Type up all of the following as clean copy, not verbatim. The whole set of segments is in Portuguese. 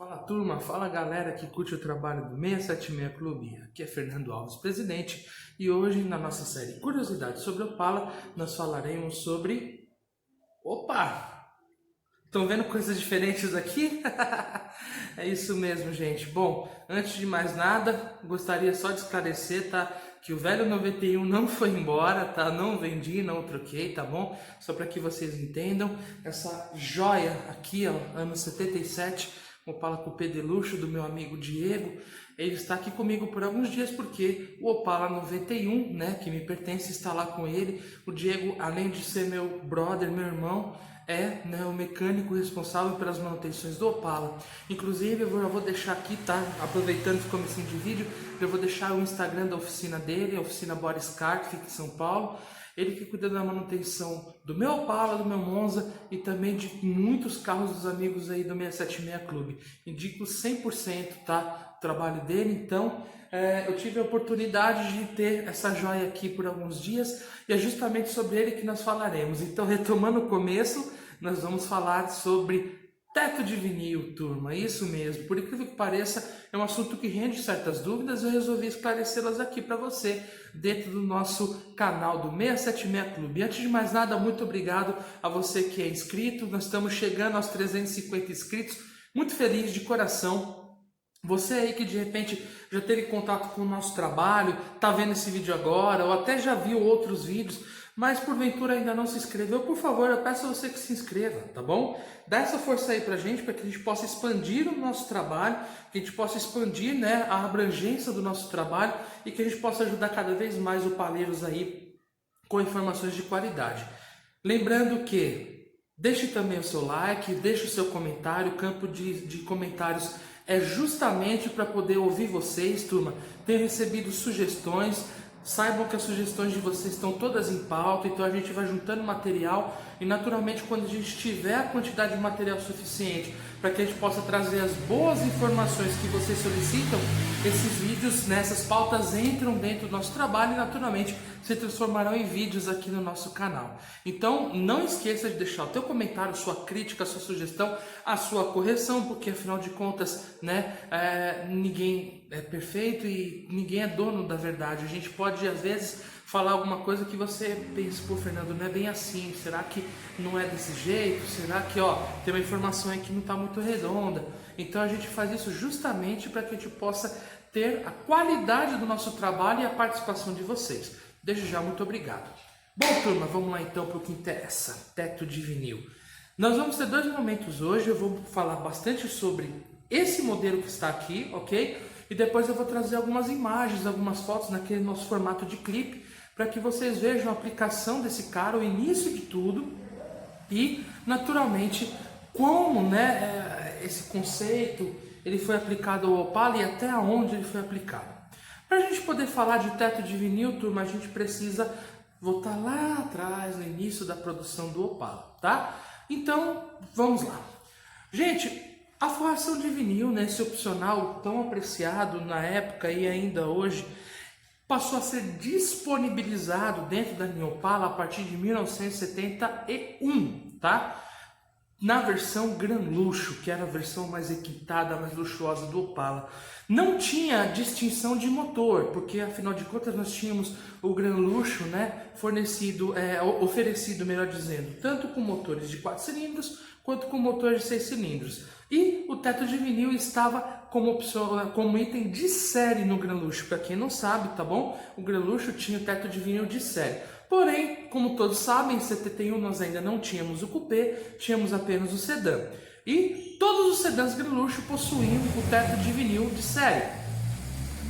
Fala turma, fala galera que curte o trabalho do 676 Clube, aqui é Fernando Alves, presidente, e hoje na nossa série Curiosidades sobre Opala, nós falaremos sobre... Opa! Estão vendo coisas diferentes aqui? É isso mesmo, gente. Bom, antes de mais nada, gostaria só de esclarecer, tá? Que o velho 91 não foi embora, tá? Não vendi, não troquei, tá bom? Só para que vocês entendam, essa joia aqui, ó, ano 77, Opala Coupé de luxo do meu amigo Diego, ele está aqui comigo por alguns dias porque o Opala 91, né, que me pertence, está lá com ele. O Diego, além de ser meu brother, meu irmão, é, né, o mecânico responsável pelas manutenções do Opala. Inclusive, eu vou deixar aqui, tá? Aproveitando esse comecinho de vídeo, eu vou deixar o Instagram da oficina dele, a oficina Boris Car, que fica em São Paulo. Ele que cuida da manutenção do meu Opala, do meu Monza e também de muitos carros dos amigos aí do 676 Clube. Indico 100%, tá? O trabalho dele. Então, eu tive a oportunidade de ter essa joia aqui por alguns dias e é justamente sobre ele que nós falaremos. Então, retomando o começo, nós vamos falar sobre teto de vinil, turma, isso mesmo. Por incrível que pareça, é um assunto que rende certas dúvidas e eu resolvi esclarecê-las aqui para você, dentro do nosso canal do 676 Clube. E antes de mais nada, muito obrigado a você que é inscrito. Nós estamos chegando aos 350 inscritos. Muito feliz de coração. Você aí que de repente já teve contato com o nosso trabalho, está vendo esse vídeo agora, ou até já viu outros vídeos, mas porventura ainda não se inscreveu, por favor, eu peço a você que se inscreva, tá bom? Dá essa força aí pra gente, para que a gente possa expandir o nosso trabalho, que a gente possa expandir, né, a abrangência do nosso trabalho e que a gente possa ajudar cada vez mais os paleiros aí com informações de qualidade. Lembrando que deixe também o seu like, deixe o seu comentário, o campo de comentários é justamente para poder ouvir vocês, turma. Tenho recebido sugestões. Saibam que as sugestões de vocês estão todas em pauta, então a gente vai juntando material e naturalmente quando a gente tiver a quantidade de material suficiente para que a gente possa trazer as boas informações que vocês solicitam, esses vídeos, essas pautas entram dentro do nosso trabalho e naturalmente se transformarão em vídeos aqui no nosso canal. Então não esqueça de deixar o teu comentário, sua crítica, sua sugestão, a sua correção, porque afinal de contas, ninguém é perfeito e ninguém é dono da verdade. A gente pode às vezes falar alguma coisa que você pensa, pô, Fernando, não é bem assim, será que não é desse jeito? Será que, tem uma informação aí que não está muito redonda? Então a gente faz isso justamente para que a gente possa ter a qualidade do nosso trabalho e a participação de vocês. Desde já, muito obrigado. Bom, turma, vamos lá então para o que interessa, teto de vinil. Nós vamos ter dois momentos hoje, eu vou falar bastante sobre esse modelo que está aqui, ok? E depois eu vou trazer algumas imagens, algumas fotos naquele nosso formato de clipe, para que vocês vejam a aplicação desse cara, o início de tudo e, naturalmente, como esse conceito ele foi aplicado ao Opala e até onde ele foi aplicado. Para a gente poder falar de teto de vinil, turma, a gente precisa voltar lá atrás, no início da produção do Opala, tá? Então, vamos lá. Gente, a forração de vinil, esse opcional tão apreciado na época e ainda hoje, passou a ser disponibilizado dentro da linha Opala a partir de 1971, tá? Na versão Gran Luxo, que era a versão mais equipada, mais luxuosa do Opala. Não tinha distinção de motor, porque afinal de contas nós tínhamos o Gran Luxo, oferecido, melhor dizendo, tanto com motores de 4 cilindros quanto com motores de 6 cilindros. E o teto de vinil estava como opção, como item de série no Gran Luxo. Para quem não sabe, tá bom? O Gran Luxo tinha o teto de vinil de série. Porém, como todos sabem, em 71 nós ainda não tínhamos o coupé, tínhamos apenas o sedã. E todos os sedãs Gran Luxo possuíam o teto de vinil de série,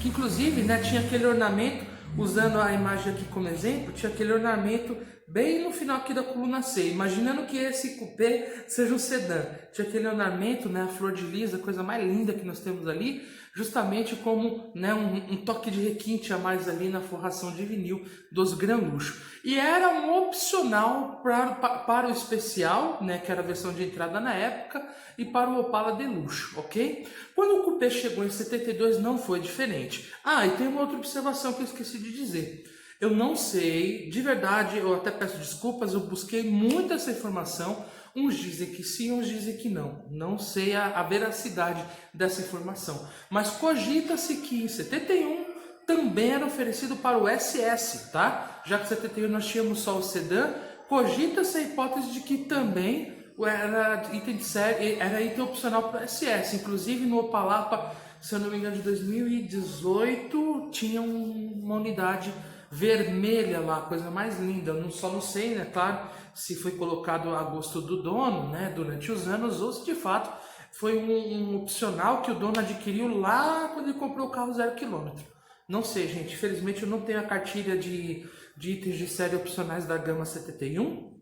que inclusive tinha aquele ornamento, usando a imagem aqui como exemplo, tinha aquele ornamento bem no final aqui da coluna C, imaginando que esse coupé seja um sedã. Tinha aquele ornamento, a flor de lis, a coisa mais linda que nós temos ali, justamente como um toque de requinte a mais ali na forração de vinil dos Gran Luxo. E era um opcional para o especial, que era a versão de entrada na época, e para o Opala de luxo, ok? Quando o coupé chegou em 72 não foi diferente. E tem uma outra observação que eu esqueci de dizer. Eu não sei, de verdade, eu até peço desculpas, eu busquei muito essa informação. Uns dizem que sim, uns dizem que não. Não sei a veracidade dessa informação. Mas cogita-se que em 71 também era oferecido para o SS, tá? Já que em 71 nós tínhamos só o sedã, cogita-se a hipótese de que também era item de série, era item opcional para o SS. Inclusive no Opalapa, se eu não me engano, de 2018, tinha uma unidade vermelha lá, coisa mais linda. Eu só não sei, né, claro, se foi colocado a gosto do dono, né, durante os anos, ou se de fato foi um opcional que o dono adquiriu lá quando ele comprou o carro 0 km. Não sei, gente, infelizmente eu não tenho a cartilha de itens de série opcionais da gama 71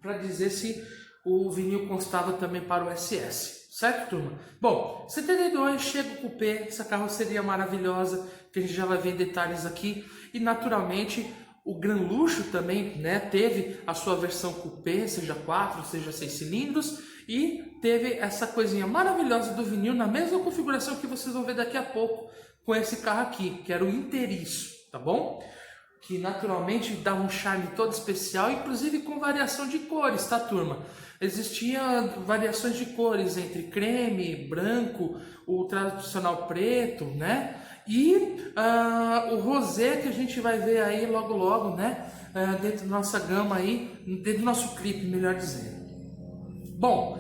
para dizer se o vinil constava também para o SS, certo, turma? Bom, 72 chega o cupê, essa carroceria maravilhosa, que a gente já vai ver em detalhes aqui, e naturalmente o Gran Luxo também, né, teve a sua versão cupê, seja 4, seja 6 cilindros, e teve essa coisinha maravilhosa do vinil na mesma configuração que vocês vão ver daqui a pouco com esse carro aqui, que era o inteiriço, tá bom? Que naturalmente dá um charme todo especial, inclusive com variação de cores, tá, turma? Existia variações de cores entre creme, branco, o tradicional preto, né? E o rosé que a gente vai ver aí logo logo, né? Dentro da nossa gama aí, dentro do nosso clipe, melhor dizendo. Bom,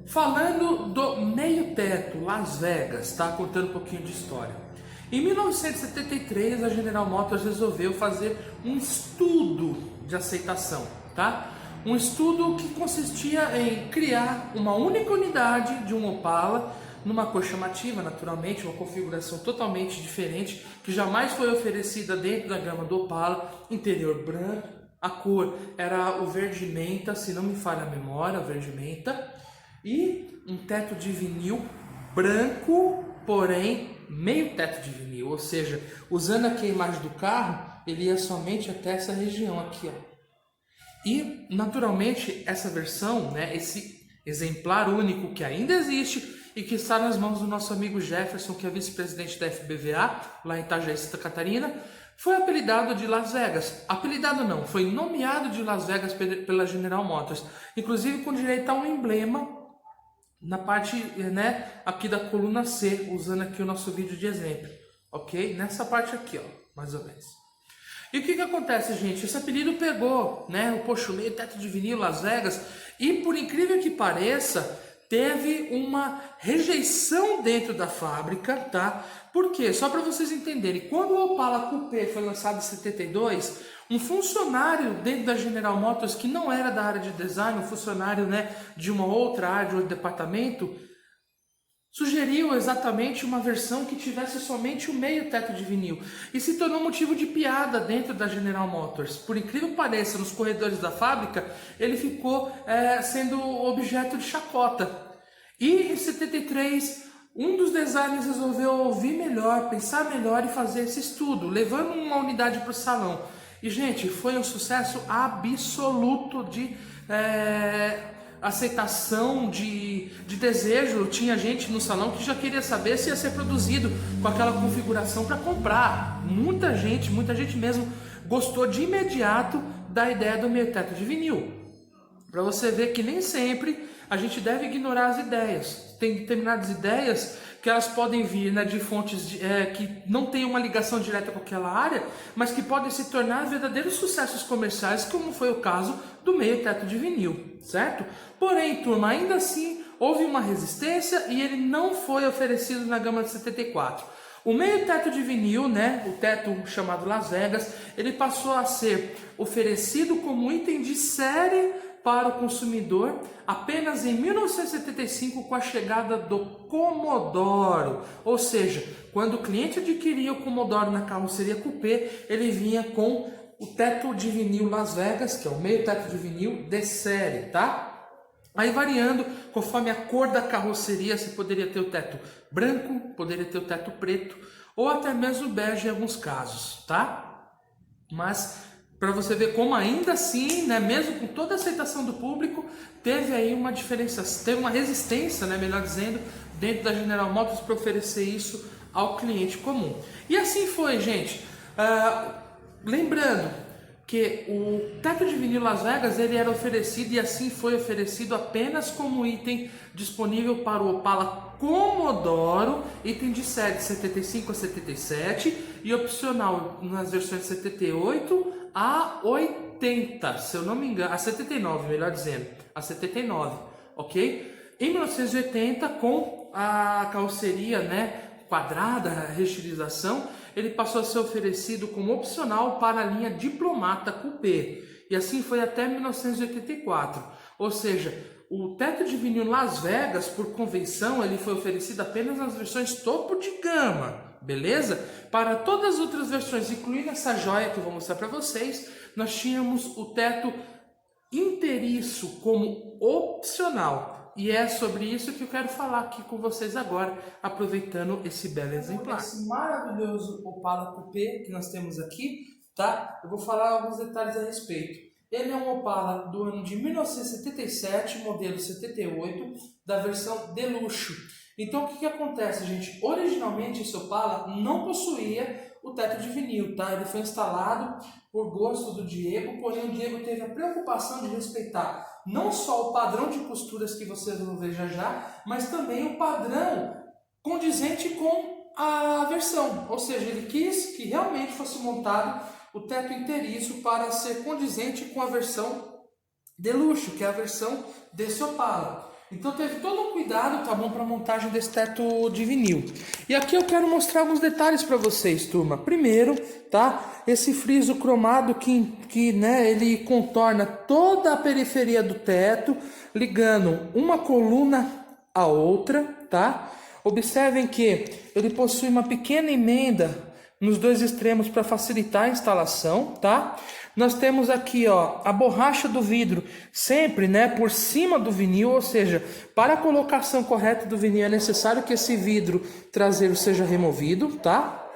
falando do meio teto, Las Vegas, tá? Contando um pouquinho de história. Em 1973, a General Motors resolveu fazer um estudo de aceitação, tá? Um estudo que consistia em criar uma única unidade de um Opala, numa cor chamativa, naturalmente, uma configuração totalmente diferente, que jamais foi oferecida dentro da gama do Opala, interior branco, a cor era o verde menta, se não me falha a memória, o verde menta, e um teto de vinil branco, porém meio teto de vinil, ou seja, usando aqui a imagem do carro, ele ia somente até essa região aqui, ó. E naturalmente essa versão, né, esse exemplar único que ainda existe e que está nas mãos do nosso amigo Jefferson, que é vice-presidente da FBVA, lá em Itajaí, Santa Catarina, foi apelidado de Las Vegas. Apelidado não, foi nomeado de Las Vegas pela General Motors, inclusive com direito a um emblema na parte, né, aqui da coluna C, usando aqui o nosso vídeo de exemplo, ok? Nessa parte aqui, ó, mais ou menos. E o que acontece, gente? Esse apelido pegou, né, o poxa, meio teto de vinil Las Vegas, e por incrível que pareça, teve uma rejeição dentro da fábrica, tá? Por quê? Só para vocês entenderem, quando o Opala Coupé foi lançado em 72, um funcionário dentro da General Motors, que não era da área de design, um funcionário, né, de uma outra área, de outro departamento, sugeriu exatamente uma versão que tivesse somente o meio teto de vinil e se tornou motivo de piada dentro da General Motors. Por incrível que pareça, nos corredores da fábrica, ele ficou sendo objeto de chacota. E em 73, um dos designers resolveu ouvir melhor, pensar melhor e fazer esse estudo, levando uma unidade para o salão. E, gente, foi um sucesso absoluto de aceitação, de desejo. Tinha gente no salão que já queria saber se ia ser produzido com aquela configuração para comprar. Muita gente mesmo gostou de imediato da ideia do meio teto de vinil. Para você ver que nem sempre a gente deve ignorar as ideias. Tem determinadas ideias que elas podem vir, né, de fontes que não têm uma ligação direta com aquela área, mas que podem se tornar verdadeiros sucessos comerciais, como foi o caso do meio teto de vinil, certo? Porém, turma, ainda assim houve uma resistência e ele não foi oferecido na gama de 74. O meio teto de vinil, né, o teto chamado Las Vegas, ele passou a ser oferecido como item de série para o consumidor apenas em 1975, com a chegada do Commodoro. Ou seja, quando o cliente adquiria o Commodoro na carroceria Coupé, ele vinha com o teto de vinil Las Vegas, que é o meio teto de vinil de série, tá? Aí variando, conforme a cor da carroceria, você poderia ter o teto branco, poderia ter o teto preto, ou até mesmo bege em alguns casos, tá? Mas para você ver como ainda assim, né, mesmo com toda a aceitação do público, teve aí uma diferença, teve uma resistência, né, melhor dizendo, dentro da General Motors para oferecer isso ao cliente comum. E assim foi, gente. Lembrando que o teto de vinil Las Vegas ele era oferecido e assim foi oferecido apenas como item disponível para o Opala Commodore, item de série 75 a 77 e opcional nas versões 78 a 80, se eu não me engano, a 79, melhor dizendo, a 79, ok? Em 1980, com a carroceria, né, quadrada, a restilização, ele passou a ser oferecido como opcional para a linha Diplomata Coupé. E assim foi até 1984. Ou seja, o teto de vinil Las Vegas, por convenção, ele foi oferecido apenas nas versões topo de gama. Beleza? Para todas as outras versões, incluindo essa joia que eu vou mostrar para vocês, nós tínhamos o teto inteiriço como opcional. E é sobre isso que eu quero falar aqui com vocês agora, aproveitando esse belo exemplar. Esse maravilhoso Opala Coupé que nós temos aqui, tá? Eu vou falar alguns detalhes a respeito. Ele é um Opala do ano de 1977, modelo 78, da versão de luxo. Então o que acontece, gente? Originalmente esse Opala não possuía o teto de vinil, tá? Ele foi instalado por gosto do Diego, porém o Diego teve a preocupação de respeitar não só o padrão de costuras que vocês vão ver já, mas também o padrão condizente com a versão. Ou seja, ele quis que realmente fosse montado o teto inteiriço para ser condizente com a versão de luxo, que é a versão desse Opala. Então teve todo um cuidado, tá bom, para a montagem desse teto de vinil. E aqui eu quero mostrar alguns detalhes para vocês, turma. Primeiro, tá, esse friso cromado que né, ele contorna toda a periferia do teto, ligando uma coluna à outra, tá? Observem que ele possui uma pequena emenda nos dois extremos para facilitar a instalação, tá? Nós temos aqui, ó, a borracha do vidro sempre, né, por cima do vinil, ou seja, para a colocação correta do vinil é necessário que esse vidro traseiro seja removido, tá?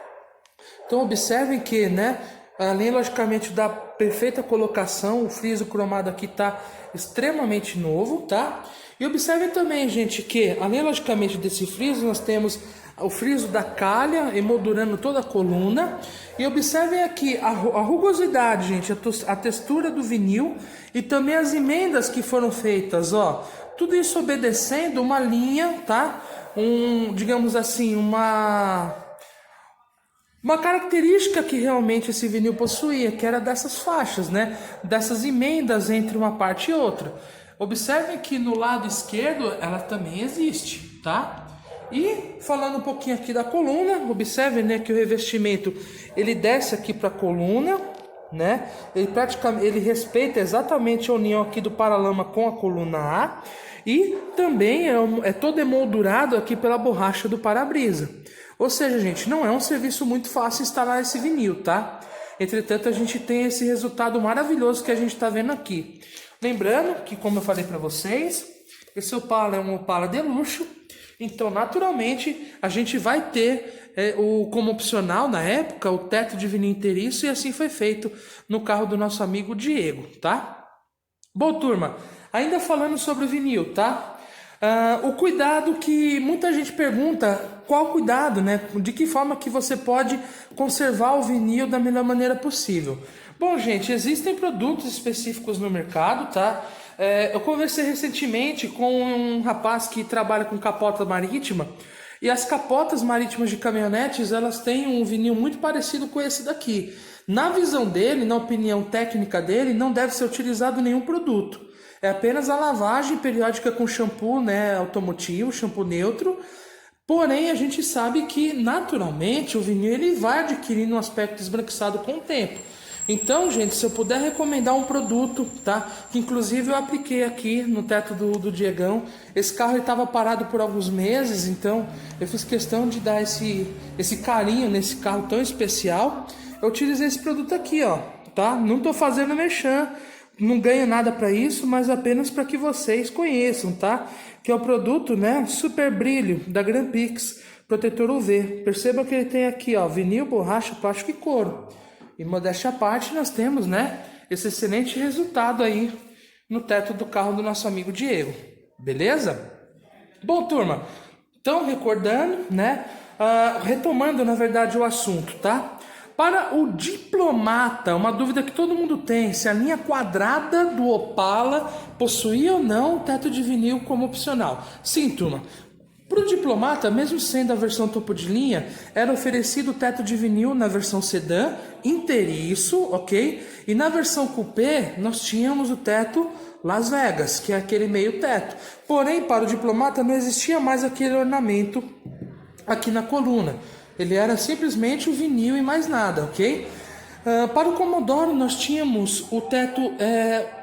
Então observem que, né, além logicamente da perfeita colocação, o friso cromado aqui está extremamente novo, tá? E observem também, gente, que além logicamente desse friso, nós temos o friso da calha emoldurando toda a coluna. E observem aqui a rugosidade, gente, a textura do vinil e também as emendas que foram feitas, ó. Tudo isso obedecendo uma linha, tá? Digamos assim, uma característica que realmente esse vinil possuía, que era dessas faixas, né? Dessas emendas entre uma parte e outra. Observem que no lado esquerdo ela também existe, tá? E falando um pouquinho aqui da coluna, observe, né, que o revestimento ele desce aqui para a coluna, né? Ele respeita exatamente a união aqui do paralama com a coluna A e também é todo emoldurado aqui pela borracha do para-brisa. Ou seja, gente, não é um serviço muito fácil instalar esse vinil, tá? Entretanto, a gente tem esse resultado maravilhoso que a gente está vendo aqui. Lembrando que, como eu falei para vocês, esse Opala é um Opala de luxo. Então, naturalmente, a gente vai ter como opcional, na época, o teto de vinil inteiriço, e assim foi feito no carro do nosso amigo Diego, tá? Bom, turma, ainda falando sobre o vinil, tá? O cuidado que muita gente pergunta, qual cuidado, né? De que forma que você pode conservar o vinil da melhor maneira possível? Bom, gente, existem produtos específicos no mercado, tá? Eu conversei recentemente com um rapaz que trabalha com capota marítima e as capotas marítimas de caminhonetes elas têm um vinil muito parecido com esse daqui. Na visão dele, na opinião técnica dele, não deve ser utilizado nenhum produto. É apenas a lavagem periódica com shampoo, né, automotivo, shampoo neutro. Porém, a gente sabe que naturalmente o vinil ele vai adquirindo um aspecto esbranquiçado com o tempo. Então, gente, se eu puder recomendar um produto, tá? Que inclusive eu apliquei aqui no teto do Diegão. Esse carro estava parado por alguns meses, então eu fiz questão de dar esse carinho nesse carro tão especial. Eu utilizei esse produto aqui, ó, tá? Não tô fazendo merchan, não ganho nada para isso, mas apenas para que vocês conheçam, tá? Que é o produto, né? Super Brilho da Grampix, protetor UV. Perceba que ele tem aqui, ó, vinil, borracha, plástico e couro. E modéstia à parte, nós temos, né, esse excelente resultado aí no teto do carro do nosso amigo Diego. Beleza? Bom, turma, então recordando, né, retomando na verdade o assunto, tá? Para o diplomata, uma dúvida que todo mundo tem, se a linha quadrada do Opala possuía ou não teto de vinil como opcional. Sim, turma. Para o diplomata, mesmo sendo a versão topo de linha, era oferecido o teto de vinil na versão sedã, inteiriço, ok? E na versão coupé, nós tínhamos o teto Las Vegas, que é aquele meio teto. Porém, para o diplomata não existia mais aquele ornamento aqui na coluna. Ele era simplesmente o vinil e mais nada, ok? Para o Commodore, nós tínhamos o teto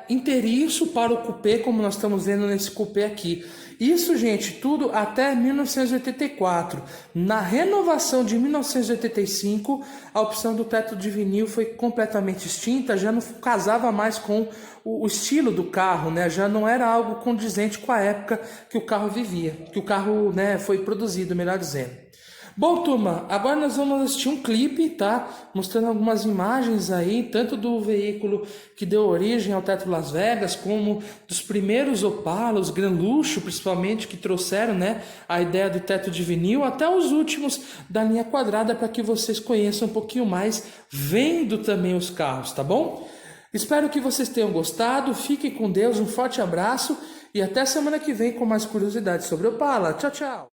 inteiriço para o coupé, como nós estamos vendo nesse coupé aqui. Isso, gente, tudo até 1984. Na renovação de 1985, a opção do teto de vinil foi completamente extinta, já não casava mais com o estilo do carro, né? Já não era algo condizente com a época que o carro vivia, que o carro, né, foi produzido, melhor dizendo. Bom, turma, agora nós vamos assistir um clipe, tá? Mostrando algumas imagens aí, tanto do veículo que deu origem ao teto Las Vegas, como dos primeiros Opala, os Gran Luxo, principalmente, que trouxeram, né, a ideia do teto de vinil, até os últimos da linha quadrada, para que vocês conheçam um pouquinho mais, vendo também os carros, tá bom? Espero que vocês tenham gostado, fiquem com Deus, um forte abraço e até semana que vem com mais curiosidades sobre Opala. Tchau, tchau!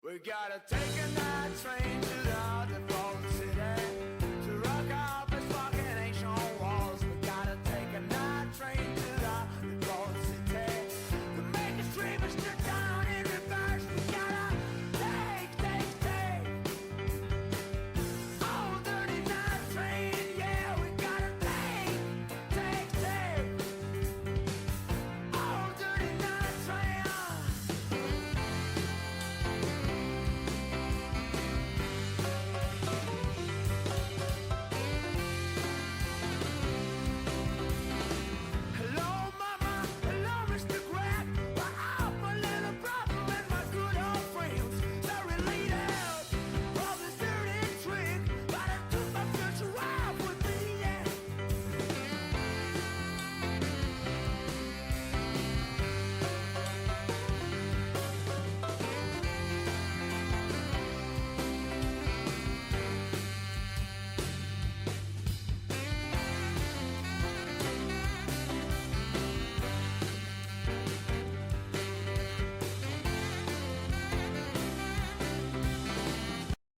We gotta take a night train to the underground city to rock out the fucking ancient walls. We gotta take a night train to the underground city to make the streamers turn down in reverse. We gotta take oh, dirty night train, yeah. We gotta take oh, dirty night train.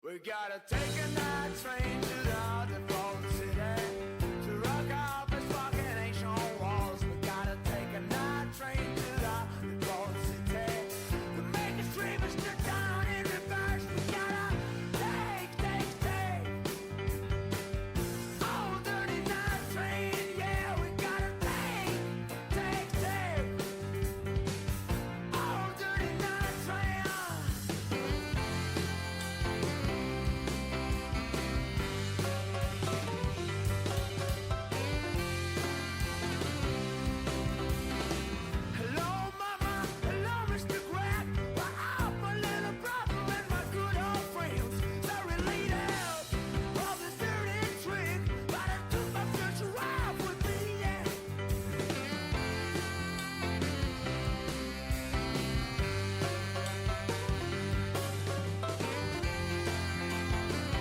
We gotta take